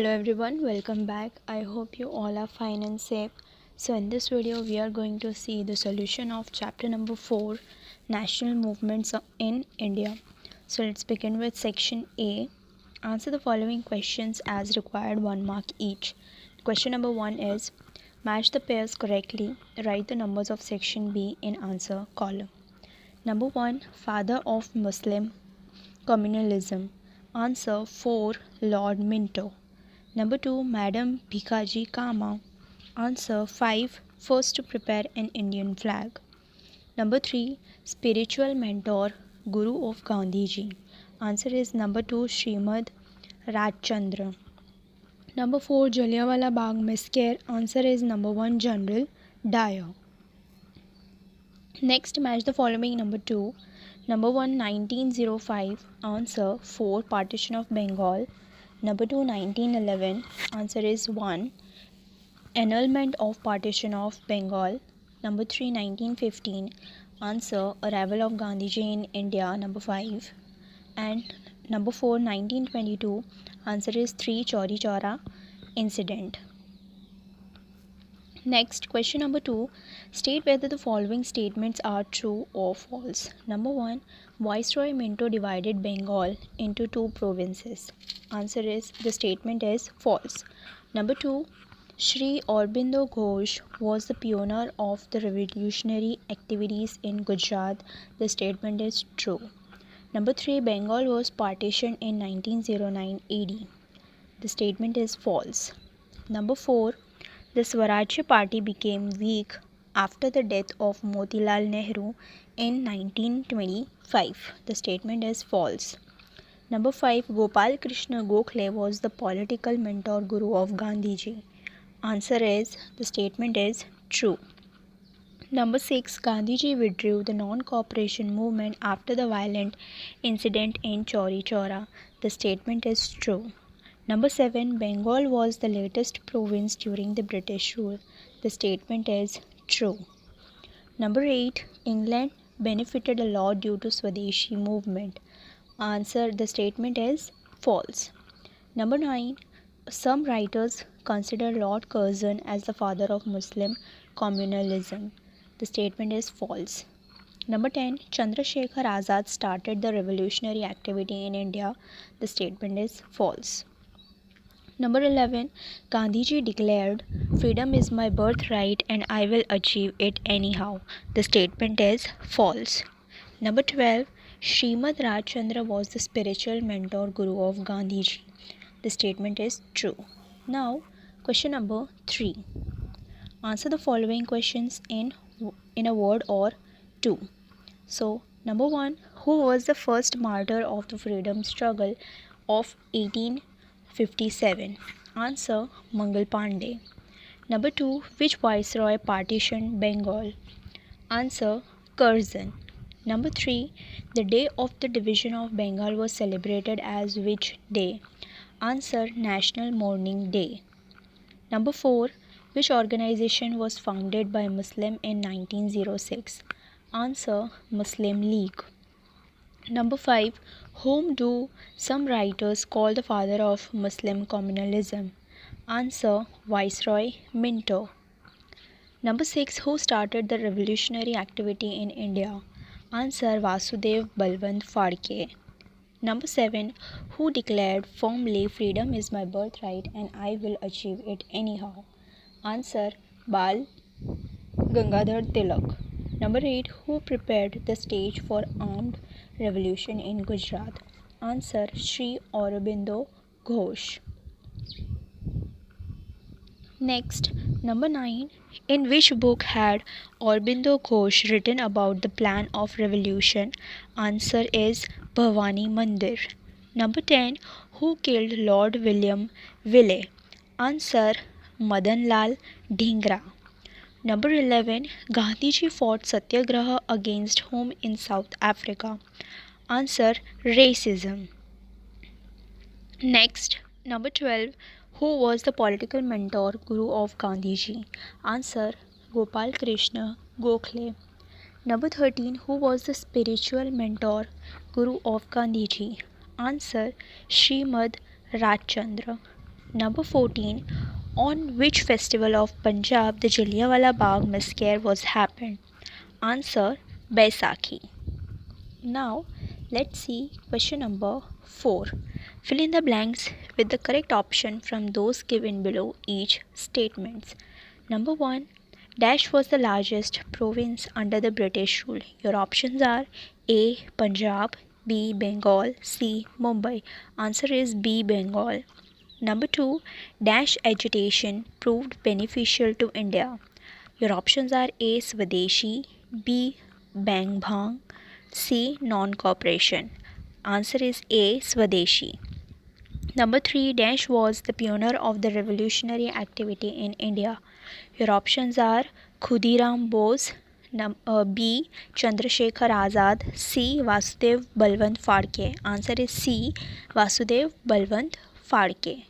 Hello everyone, welcome back. I hope you all are fine and safe. So in this video we are going to see the solution of chapter number 4, National Movements in India. So let's begin with section A. Answer the following questions as required, 1 mark each. Question number 1 is match the pairs correctly. Write the numbers of section B in answer column. Number 1, father of Muslim communalism. Answer 4, Lord Minto. Number 2, Madam Bhikaji Cama. Answer 5, first to prepare an Indian flag. Number 3, spiritual mentor, Guru of Gandhiji. Answer is number 2, Srimad Rajchandra. Number 4, Jallianwala Bagh massacre. Answer is number 1, General Dyer. Next, match the following. Number 2, number 1, 1905. Answer 4, partition of Bengal. Number 2, 1911. Answer is 1, annulment of partition of Bengal. Number 3, 1915. Answer, arrival of Gandhiji in India. Number 5. And number 4, 1922. Answer is 3, Chauri Chaura incident. Next, question number 2. State whether the following statements are true or false. Number 1. Viceroy Minto divided Bengal into 2 provinces. Answer is, the statement is false. Number 2. Sri Aurobindo Ghosh was the pioneer of the revolutionary activities in Gujarat. The statement is true. Number 3. Bengal was partitioned in 1909 AD. The statement is false. Number 4. The Swarajya Party became weak after the death of Motilal Nehru in 1925. The statement is false. Number 5. Gopal Krishna Gokhale was the political mentor guru of Gandhiji. Answer is, the statement is true. Number 6. Gandhiji withdrew the non-cooperation movement after the violent incident in Chauri Chaura. The statement is true. Number 7. Bengal was the latest province during the British rule. The statement is true. Number 8. England benefited a lot due to Swadeshi movement. Answer, the statement is false. Number 9. Some writers consider Lord Curzon as the father of Muslim communalism. The statement is false. Number 10. Chandrasekhar Azad started the revolutionary activity in India. The statement is false. Number 11. Gandhiji declared, freedom is my birthright and I will achieve it anyhow. The statement is false. Number 12. Srimad Rajchandra was the spiritual mentor guru of Gandhiji. The statement is true. Now, question number 3. Answer the following questions in a word or 2. So, number 1. Who was the first martyr of the freedom struggle of 1857? Answer, Mangal Pandey. Number 2. Which viceroy partitioned Bengal? Answer, Curzon. Number 3. The day of the division of Bengal was celebrated as which day? Answer, National Mourning Day. Number 4. Which organization was founded by Muslim in 1906? Answer, Muslim League. Number 5. Whom do some writers call the father of Muslim communalism? Answer, Viceroy Minto. Number 6. Who started the revolutionary activity in India? Answer, Vasudev Balwant Phadke. Number 7. Who declared firmly, freedom is my birthright and I will achieve it anyhow? Answer, Bal Gangadhar Tilak. Number 8. Who prepared the stage for armed revolution in Gujarat? Answer, Sri Aurobindo Ghosh. Next, number 9. In which book had Aurobindo Ghosh written about the plan of revolution? Answer is Bhavani Mandir. Number 10. Who killed Lord William Willey? Answer, Madan Lal Dhingra. Number 11. Gandhiji fought Satyagraha against whom in South Africa? Answer, racism. Next, number 12. Who was the political mentor guru of Gandhiji? Answer, Gopal Krishna Gokhale. Number 13. Who was the spiritual mentor guru of Gandhiji? Answer, Srimad Rajchandra. Number 14. On which festival of Punjab the Jallianwala Bagh massacre was happened? Answer: Baisakhi. Now, let's see question number 4. Fill in the blanks with the correct option from those given below each statements. Number 1. Dash was the largest province under the British rule. Your options are A. Punjab, B. Bengal, C. Mumbai. Answer is B. Bengal. Number 2. Dash agitation proved beneficial to India. Your options are A. Swadeshi, B. Bang Bhang, C. Non-cooperation. Answer is A. Swadeshi. Number 3. Dash was the pioneer of the revolutionary activity in India. Your options are Khudiram Bose, B. Chandrasekhar Azad, C. Vasudev Balwant Phadke. Answer is C. Vasudev Balwant Phadke.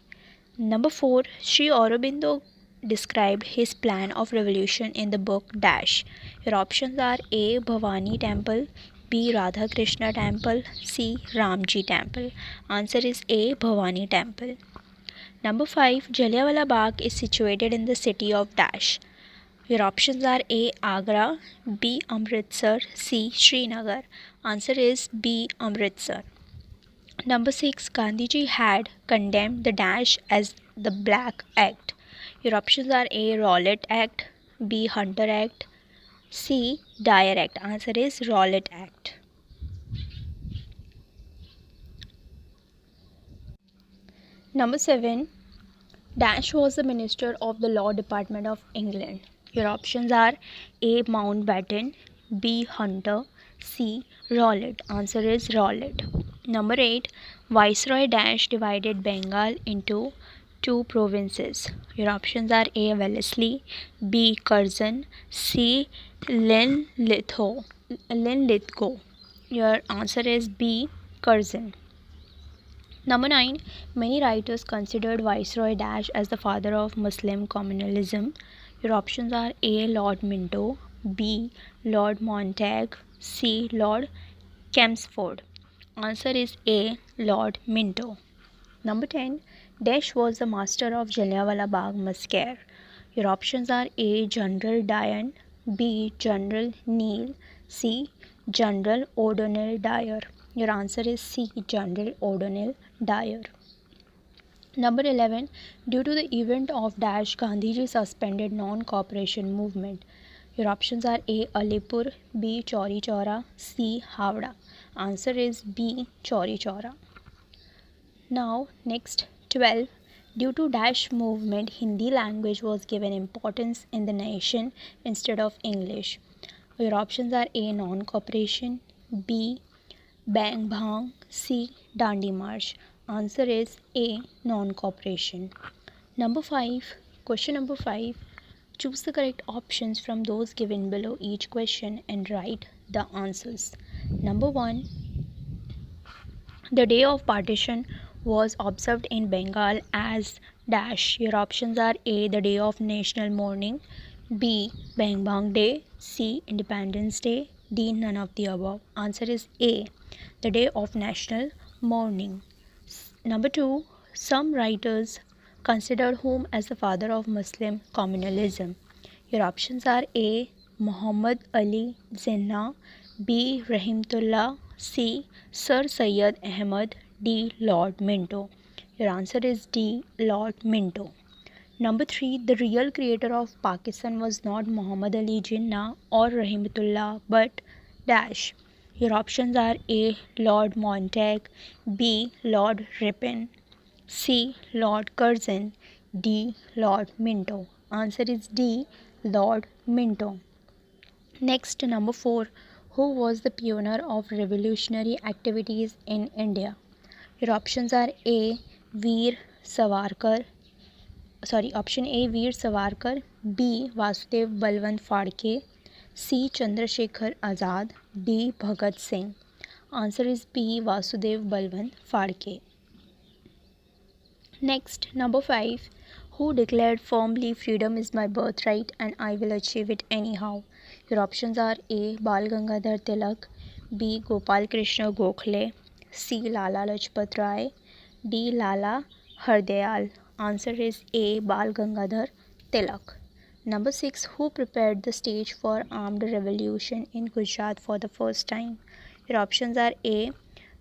Number 4. Sri Aurobindo described his plan of revolution in the book Dash. Your options are A. Bhavani Temple, B. Radha Krishna Temple, C. Ramji Temple. Answer is A. Bhavani Temple. Number 5. Jallianwala Bagh is situated in the city of Dash. Your options are A. Agra, B. Amritsar, C. Srinagar. Answer is B. Amritsar. Number 6. Gandhiji had condemned the Dash as the Black Act. Your options are A. Rowlatt Act, B. Hunter Act, C. Dyer Act. Answer is Rowlatt Act. Number 7. Dash was the Minister of the Law Department of England. Your options are A. Mountbatten, B. Hunter, C. Rowlatt. Answer is Rowlatt. Number 8. Viceroy Dash divided Bengal into two provinces. Your options are A. Wellesley, B. Curzon, C. Linlithgow. Your answer is B. Curzon. Number 9. Many writers considered Viceroy Dash as the father of Muslim communalism. Your options are A. Lord Minto, B. Lord Montague, C. Lord Chelmsford. Answer is A. Lord Minto. Number 10. Dash was the master of Jallianwala Bagh massacre. Your options are A. General Diane, B. General Neil, C. General O'Donnell Dyer. Your answer is C. General O'Donnell Dyer. Number 11. Due to the event of Dash, Gandhiji suspended non-cooperation movement. Your options are A. Alipur, B. Chauri Chaura, C. Howrah. Answer is B. Chauri Chaura. Now, next 12. Due to Dash movement, Hindi language was given importance in the nation instead of English. Your options are A. Non-cooperation, B. Bang Bhang, C. Dandi March. Answer is A. Non-cooperation. Number 5. Question number 5. Choose the correct options from those given below each question and write the answers. Number 1. The day of partition was observed in Bengal as Dash. Your options are A. The day of national mourning, B. Bang Bang Day, C. Independence Day, D. None of the above. Answer is A. The day of national mourning. Number 2. Some writers considered whom as the father of Muslim communalism. Your options are A. Muhammad Ali Jinnah, B. Rahimullah, C. Sir Syed Ahmad, D. Lord Minto. Your answer is D. Lord Minto. Number 3. The real creator of Pakistan was not Muhammad Ali Jinnah or Rahimullah but Dash. Your options are A. Lord Montague, B. Lord Ripon, C. Lord Curzon, D. Lord Minto. Answer is D. Lord Minto. Next, number 4. Who was the pioneer of revolutionary activities in India? Your options are A. Veer Savarkar. Option A. Veer Savarkar, B. Vasudev Balwant Phadke, C. Chandrasekhar Azad, D. Bhagat Singh. Answer is B. Vasudev Balwant Phadke. Next, number 5. Who declared firmly freedom is my birthright and I will achieve it anyhow? Your options are A. Bal Gangadhar Tilak, B. Gopal Krishna Gokhale, C. Lala Lajpat Rai, D. Lala Hardayal. Answer is A. Bal Gangadhar Tilak. Number 6. Who prepared the stage for armed revolution in Gujarat for the first time? Your options are A.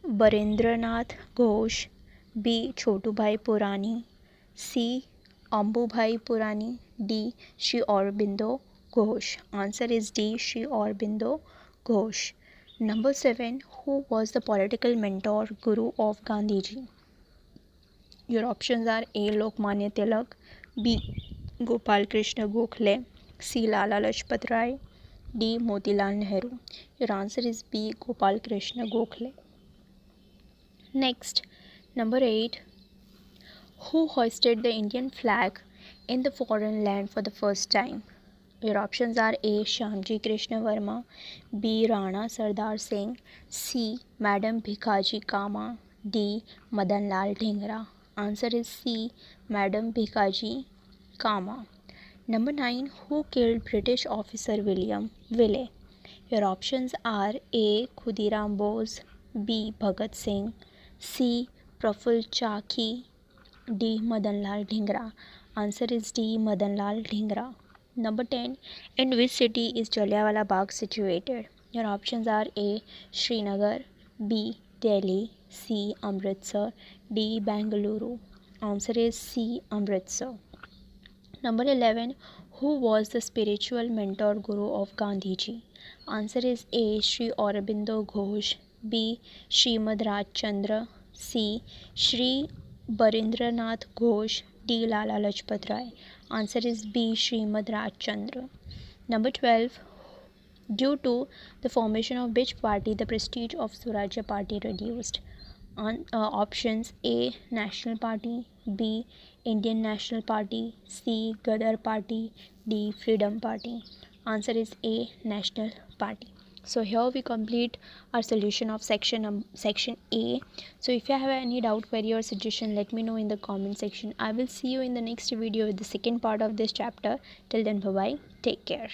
Barendranath Ghosh, B. Chotubhai Purani, C. Ambubhai Purani, D. Sri Aurobindo Ghosh. Answer is D. Sri Aurobindo Ghosh. Number 7. Who was the political mentor guru of Gandhiji? Your options are A. Lokmanya Tilak, B. Gopal Krishna Gokhale, C. Lala Lajpat Rai, D. Motilal Nehru. Your answer is B. Gopal Krishna Gokhale. Next, number 8. Who hoisted the Indian flag in the foreign land for the first time? Your options are A. Shyamji Krishna Verma, B. Rana Sardar Singh, C. Madam Bhikaji Kama, D. Madan Lal Dhingra. Answer is C. Madam Bhikaji Kama. Number 9. Who killed British officer William Willey? Your options are A. Khudiram Bose, B. Bhagat Singh, C. Praful Chaki, D. Madan Lal Dhingra. Answer is D. Madan Lal Dhingra. Number 10. In which city is Jallianwala Bagh situated? Your options are A. Srinagar, B. Delhi, C. Amritsar, D. Bengaluru. Answer is C. Amritsar. Number 11. Who was the spiritual mentor guru of Gandhiji? Answer is A. Sri Aurobindo Ghosh, B. Srimad Rajchandra, C. Sri Barendranath Ghosh, D. Lala Lajpat Rai. Answer is B. Srimad Rajchandra. Number 12. Due to the formation of which party the prestige of Swarajya Party reduced? Options A. National Party, B. Indian National Party, C. Gadar Party, D. Freedom Party. Answer is A. National Party. So here we complete our solution of section A. So if you have any doubt, query or suggestion, let me know in the comment section. I will see you in the next video with the second part of this chapter. Till then, bye bye, take care.